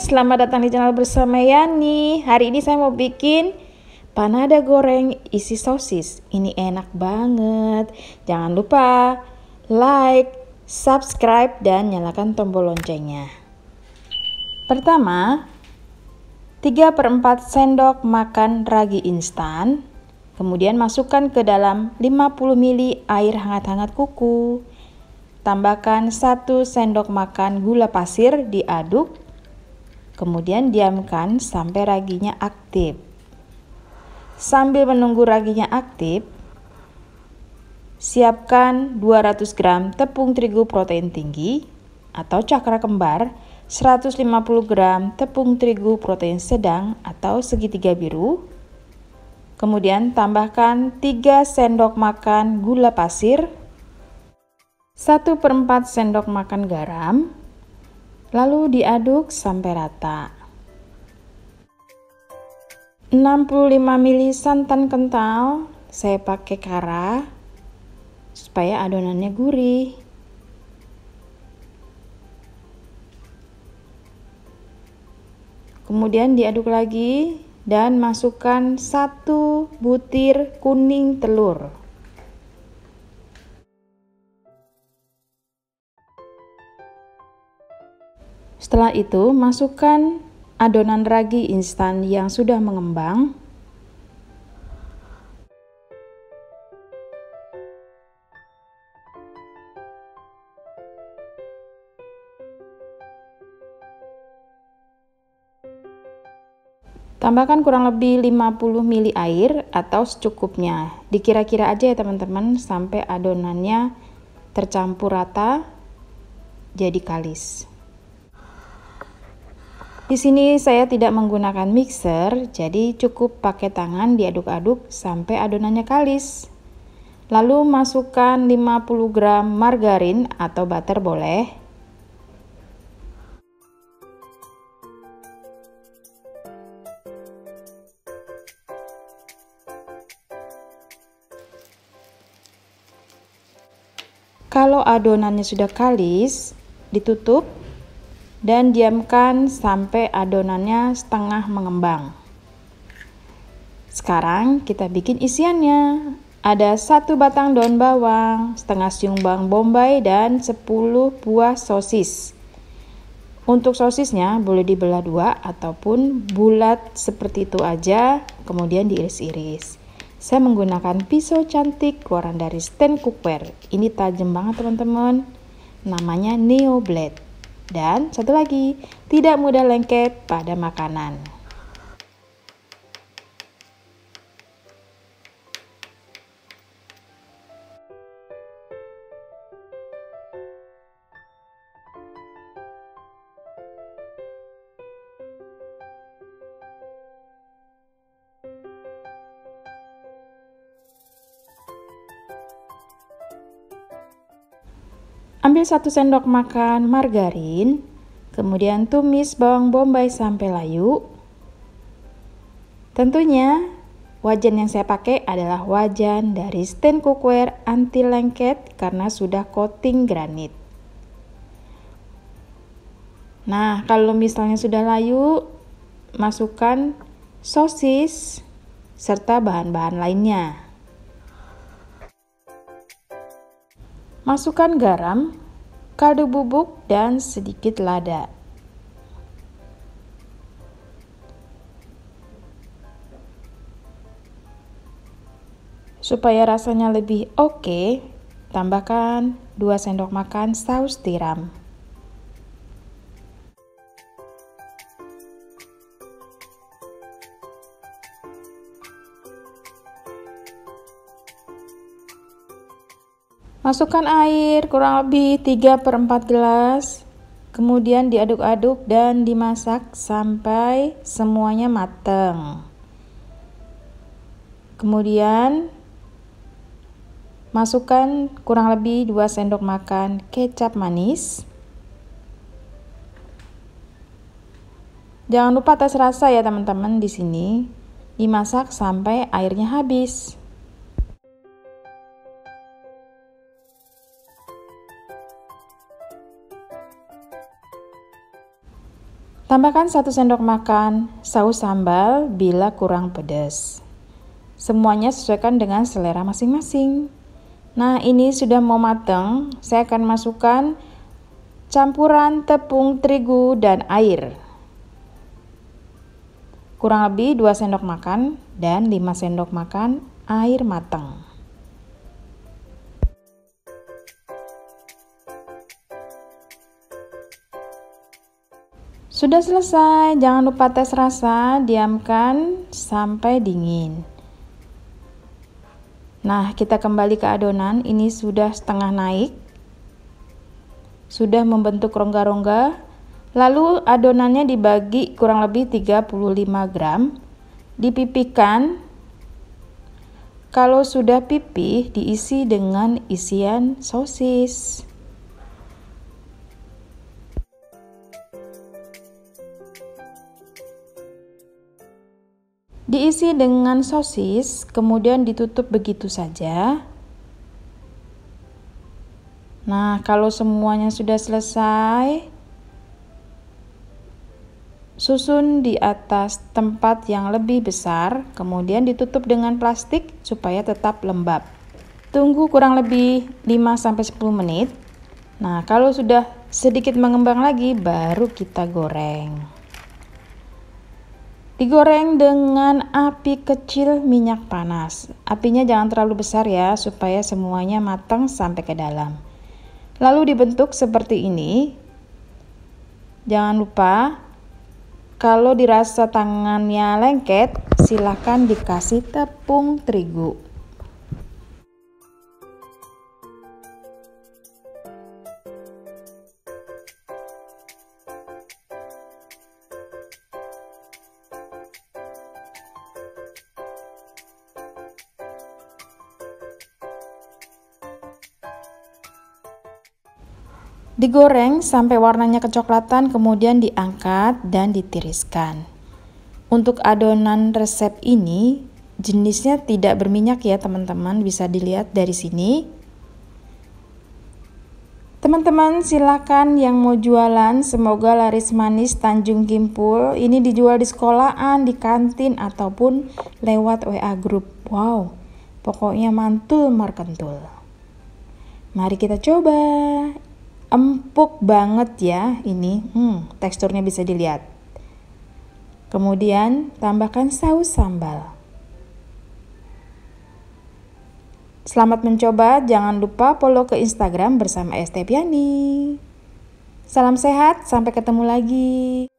selamat datang di channel bersama Yani. Hari ini saya mau bikin panada goreng isi sosis. Ini enak banget. Jangan lupa like, subscribe, dan nyalakan tombol loncengnya. Pertama, 3/4 sendok makan ragi instan. Kemudian masukkan ke dalam 50 ml air hangat-hangat kuku. Tambahkan 1 sendok makan gula pasir, diaduk. Kemudian diamkan sampai raginya aktif. Sambil menunggu raginya aktif, siapkan 200 gram tepung terigu protein tinggi atau cakra kembar, 150 gram tepung terigu protein sedang atau segitiga biru. Kemudian tambahkan 3 sendok makan gula pasir, 1/4 sendok makan garam, lalu diaduk sampai rata. 65 ml santan kental, saya pakai kara supaya adonannya gurih. Kemudian diaduk lagi dan masukkan 1 butir kuning telur. Setelah itu, masukkan adonan ragi instan yang sudah mengembang. Tambahkan kurang lebih 50 ml air atau secukupnya. Dikira-kira aja ya teman-teman sampai adonannya tercampur rata jadi kalis. Di sini saya tidak menggunakan mixer, jadi cukup pakai tangan diaduk-aduk sampai adonannya kalis. Lalu masukkan 50 gram margarin atau butter boleh. Kalau adonannya sudah kalis, ditutup dan diamkan sampai adonannya setengah mengembang. Sekarang kita bikin isiannya. Ada 1 batang daun bawang, setengah siung bawang bombay, dan 10 buah sosis. Untuk sosisnya boleh dibelah 2 ataupun bulat seperti itu aja, kemudian diiris-iris. Saya menggunakan pisau cantik keluaran dari stand cookware. Ini tajam banget teman-teman. Namanya Neo Blade. Dan satu lagi, tidak mudah lengket pada makanan. Ambil 1 sendok makan margarin, kemudian tumis bawang bombay sampai layu. Tentunya wajan yang saya pakai adalah wajan dari stand cookware anti lengket karena sudah coating granit. Nah, kalau misalnya sudah layu, masukkan sosis serta bahan-bahan lainnya. Masukkan garam, kaldu bubuk, dan sedikit lada. Supaya rasanya lebih oke, tambahkan 2 sendok makan saus tiram. Masukkan air kurang lebih 3/4 gelas. Kemudian diaduk-aduk dan dimasak sampai semuanya matang. Kemudian masukkan kurang lebih 2 sendok makan kecap manis. Jangan lupa tes rasa ya teman-teman di sini. Dimasak sampai airnya habis. Tambahkan 1 sendok makan saus sambal bila kurang pedas. Semuanya sesuaikan dengan selera masing-masing. Nah, ini sudah mau matang. Saya akan masukkan campuran tepung terigu dan air. Kurang lebih 2 sendok makan dan 5 sendok makan air matang. Sudah selesai, jangan lupa tes rasa, diamkan sampai dingin. Nah, kita kembali ke adonan, ini sudah setengah naik. Sudah membentuk rongga-rongga. Lalu adonannya dibagi kurang lebih 35 gram. Dipipihkan. Kalau sudah pipih, diisi dengan isian sosis. Diisi dengan sosis, kemudian ditutup begitu saja. Nah, kalau semuanya sudah selesai, susun di atas tempat yang lebih besar, kemudian ditutup dengan plastik supaya tetap lembab. Tunggu kurang lebih 5-10 menit. Nah, kalau sudah sedikit mengembang lagi, baru kita goreng. Digoreng dengan api kecil minyak panas. Apinya jangan terlalu besar ya, supaya semuanya matang sampai ke dalam. Lalu dibentuk seperti ini. Jangan lupa, kalau dirasa tangannya lengket, silakan dikasih tepung terigu. Digoreng sampai warnanya kecoklatan, kemudian diangkat dan ditiriskan. Untuk adonan resep ini, jenisnya tidak berminyak ya teman-teman, bisa dilihat dari sini. Teman-teman silakan yang mau jualan, semoga laris manis Tanjung Kimpul. Ini dijual di sekolahan, di kantin, ataupun lewat WA group. Wow, pokoknya mantul markentul. Mari kita coba. Empuk banget ya ini, teksturnya bisa dilihat. Kemudian tambahkan saus sambal. Selamat mencoba, jangan lupa follow ke Instagram bersama Estepiani. Salam sehat, sampai ketemu lagi.